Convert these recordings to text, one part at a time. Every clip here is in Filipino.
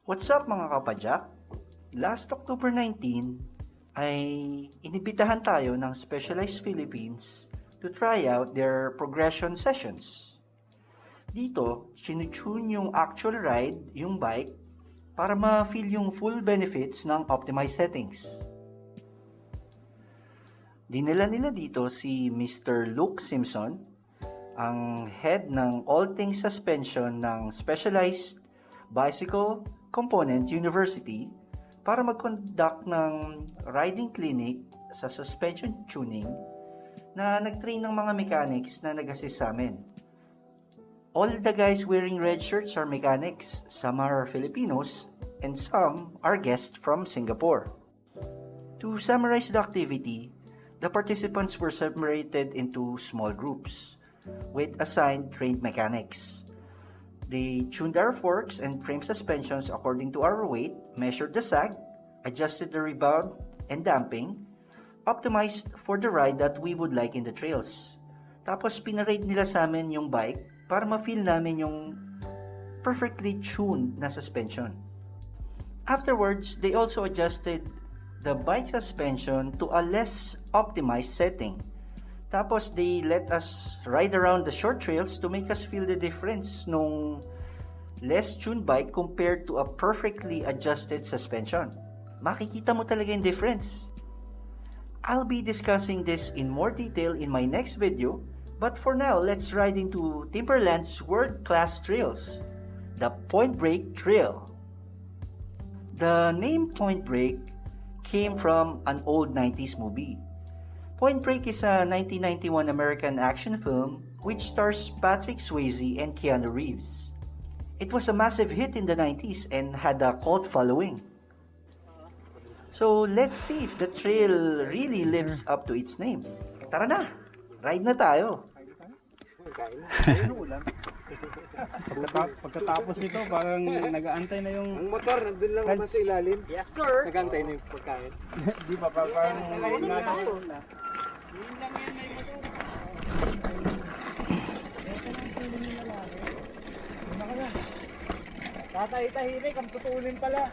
What's up mga kapadyak? Last October 19 ay inibitahan tayo ng Specialized Philippines to try out their progression sessions. Dito, sinutune yung actual ride, yung bike, para ma-feel yung full benefits ng optimized settings. Dinala nila dito si Mr. Luke Simpson, ang head ng all things suspension ng Specialized Bicycle Component University para mag-conduct ng riding clinic sa suspension tuning na nag-train ng mga mechanics na nag-assist sa amin. All the guys wearing red shirts are mechanics, some are Filipinos, and some are guests from Singapore. To summarize the activity, the participants were separated into small groups with assigned trained mechanics. They tuned our forks and frame suspensions according to our weight, measured the sag, adjusted the rebound and damping, optimized for the ride that we would like in the trails. Tapos pinarade nila sa amin yung bike para ma-feel namin yung perfectly tuned na suspension. Afterwards, they also adjusted the bike suspension to a less optimized setting. Tapos they let us ride around the short trails to make us feel the difference nung less tuned bike compared to a perfectly adjusted suspension. Makikita mo talaga yung difference. I'll be discussing this in more detail in my next video, but for now, let's ride into Timberland's world-class trails, the Point Break Trail. The name Point Break came from an old 90s movie. Point Break is a 1991 American action film which stars Patrick Swayze and Keanu Reeves. It was a massive hit in the 90s and had a cult following. So let's see if the trail really lives up to its name. Tara na! Ride na tayo! Pagkatapos nito, parang nag-aantay na yung... Ang motor, nandun lang naman sa ilalim. Yes, sir. Nag-aantay na yung pagkain. Di ba, parang... Tatay-tahimik, ang tutulin pala.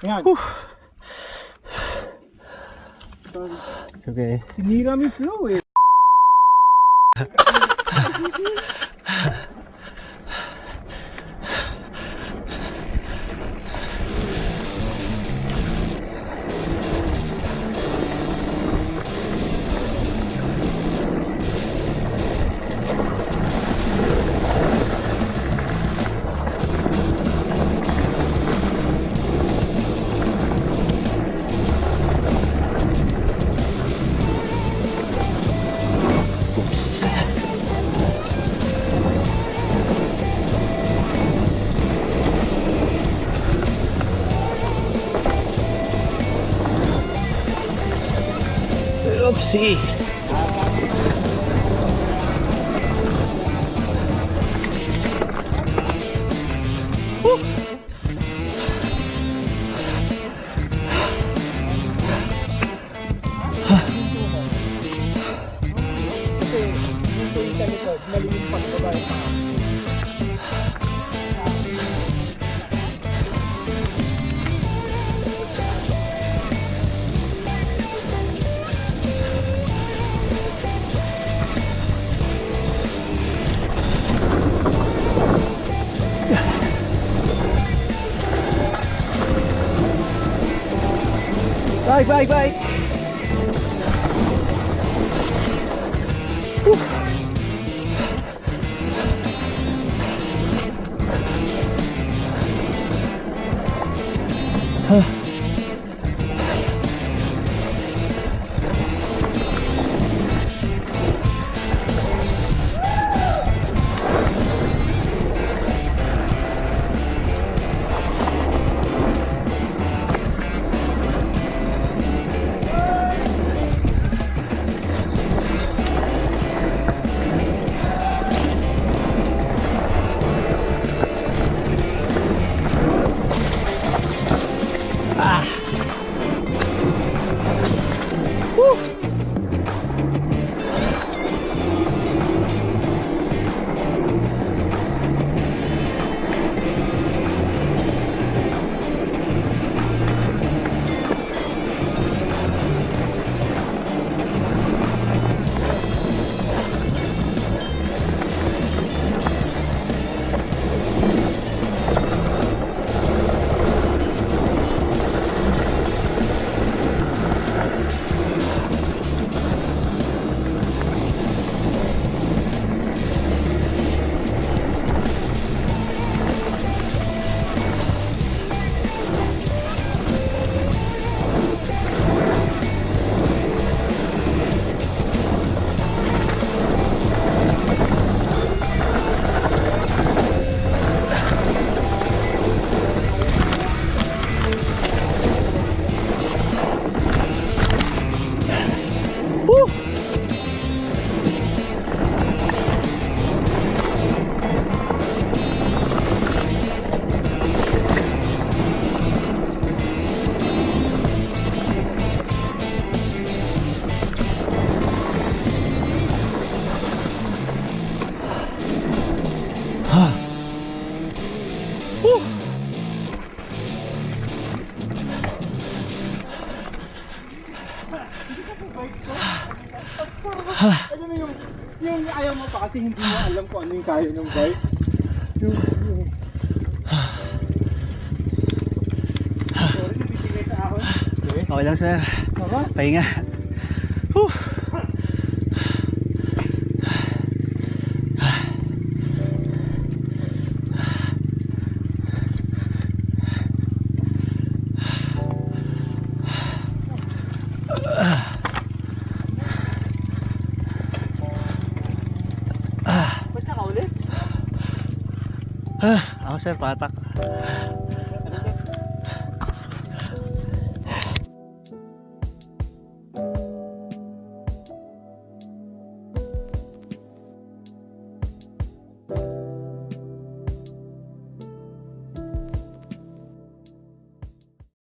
Yan. Okay. Sinira mo yung flow eh. Oopsie. Kasi dito yung sa likod, maliit pagbaba yung paa. Bye, bye, bye. Alam mo yung ayaw mo pa kasi hindi mo alam kung ano yung kaya ng bike. Yung sorry, nabibigay sa ahon. Okay lang, sir. Tama? Pahinga. Whew. Basta ka ulit? Ako, sir, patak.